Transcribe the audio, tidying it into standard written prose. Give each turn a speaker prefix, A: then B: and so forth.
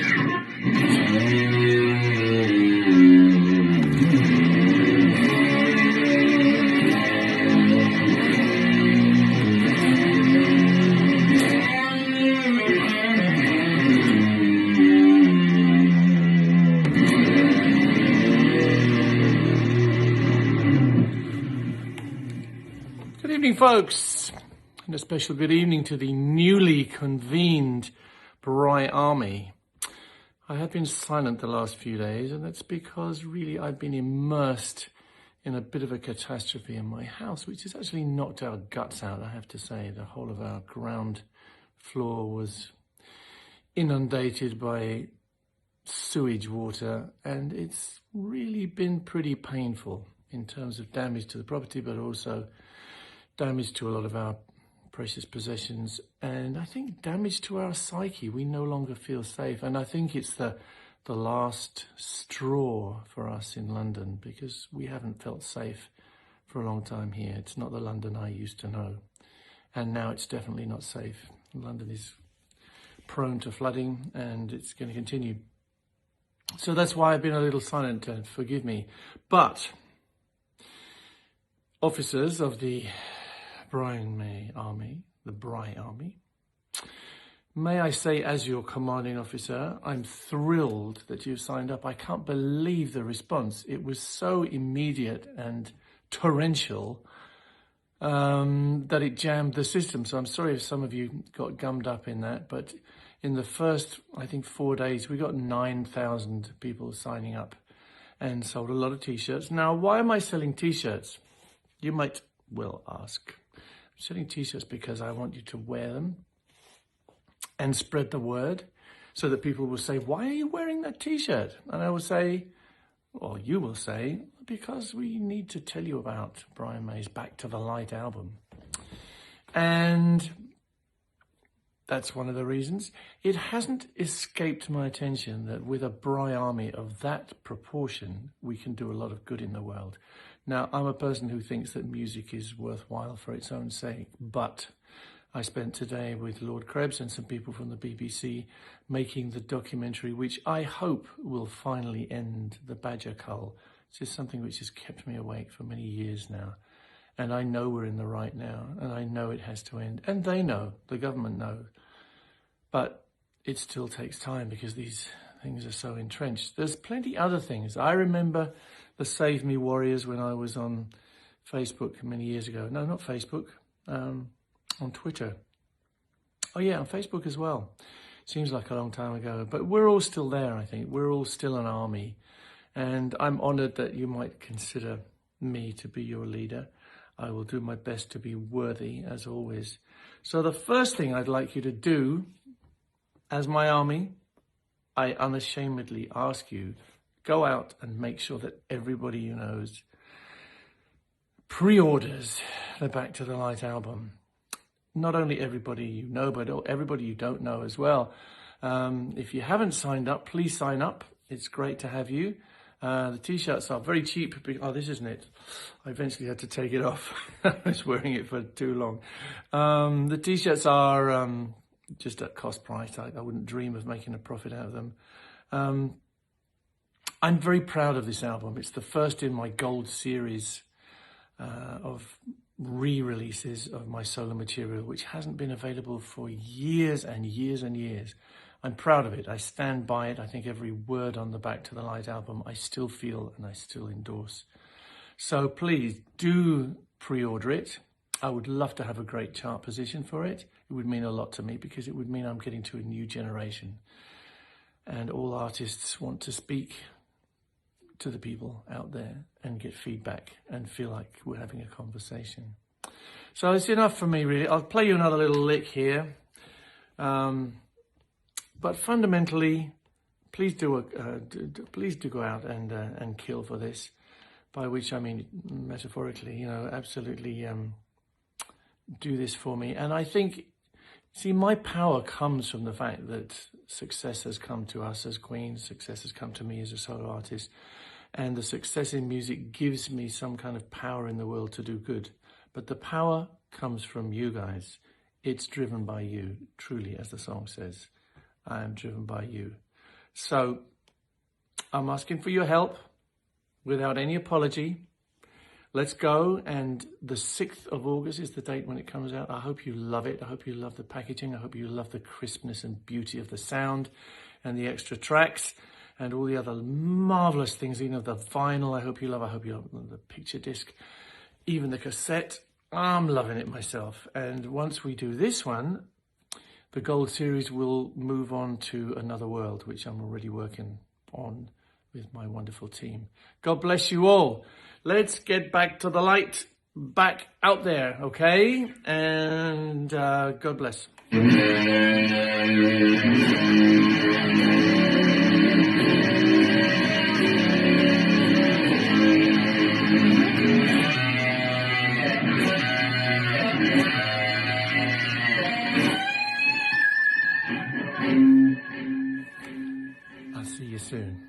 A: Good evening, folks, and a special good evening to the newly convened Bry Army. I have been silent the last few days, and that's because really I've been immersed in a bit of a catastrophe in my house, which has actually knocked our guts out, I have to say. The whole of our ground floor was inundated by sewage water, and it's really been pretty painful in terms of damage to the property, but also damage to a lot of our precious possessions, and I think damage to our psyche. We no longer feel safe, and I think it's the last straw for us in London, because we haven't felt safe for a long time here. It's not the London I used to know, and now it's definitely not safe. London is prone to flooding, and it's going to continue. So that's why I've been a little silent, and forgive me. But officers of the Bry Army, the Bry Army, may I say, as your commanding officer, I'm thrilled that you've signed up. I can't believe the response. It was so immediate and torrential that it jammed the system. So I'm sorry if some of you got gummed up in that, but in the first, I think, 4 days, we got 9,000 people signing up and sold a lot of t-shirts. Now, why am I selling t-shirts? You might well ask. I'm selling t-shirts because I want you to wear them and spread the word so that people will say, why are you wearing that t-shirt? And I will say, or you will say, because we need to tell you about Brian May's Back to the Light album. And that's one of the reasons. It hasn't escaped my attention that with a Bry Army of that proportion, we can do a lot of good in the world. Now, I'm a person who thinks that music is worthwhile for its own sake, but I spent today with Lord Krebs and some people from the BBC making the documentary, which I hope will finally end the badger cull. It's just something which has kept me awake for many years now. And I know we're in the right now, and I know it has to end. And they know, the government knows. But it still takes time because these things are so entrenched. There's plenty other things. I remember the Save Me Warriors when I was on Facebook many years ago. No, not Facebook, on Twitter. Oh yeah, on Facebook as well. Seems like a long time ago, but we're all still there, I think. We're all still an army. And I'm honored that you might consider me to be your leader. I will do my best to be worthy, as always. So the first thing I'd like you to do, as my army, I unashamedly ask you, go out and make sure that everybody you know pre-orders the Back to the Light album. Not only everybody you know, but everybody you don't know as well. If you haven't signed up, please sign up. It's great to have you. The t-shirts are very cheap. Oh, this isn't it. I eventually had to take it off. I was wearing it for too long. The t-shirts are just at cost price. I wouldn't dream of making a profit out of them. I'm very proud of this album. It's the first in my gold series of re-releases of my solo material, which hasn't been available for years and years and years. I'm proud of it. I stand by it. I think every word on the Back to the Light album, I still feel and I still endorse. So please do pre-order it. I would love to have a great chart position for it. It would mean a lot to me because it would mean I'm getting to a new generation. And all artists want to speak to the people out there and get feedback and feel like we're having a conversation. So it's enough for me, really. I'll play you another little lick here. But fundamentally, please do go out and kill for this, by which I mean metaphorically, you know, absolutely do this for me. And I think, see, my power comes from the fact that success has come to us as Queens, success has come to me as a solo artist, and the success in music gives me some kind of power in the world to do good. But the power comes from you guys. It's driven by you, truly, as the song says. I am driven by you. So I'm asking for your help without any apology. Let's go, and the 6th of August is the date when it comes out. I hope you love it. I hope you love the packaging. I hope you love the crispness and beauty of the sound and the extra tracks and all the other marvelous things, the vinyl I hope you love. I hope you love the picture disc, even the cassette. I'm loving it myself. And once we do this one, the Gold Series will move on to Another World, which I'm already working on with my wonderful team. God bless you all. Let's get back to the light, back out there, okay? And God bless. I'll see you soon.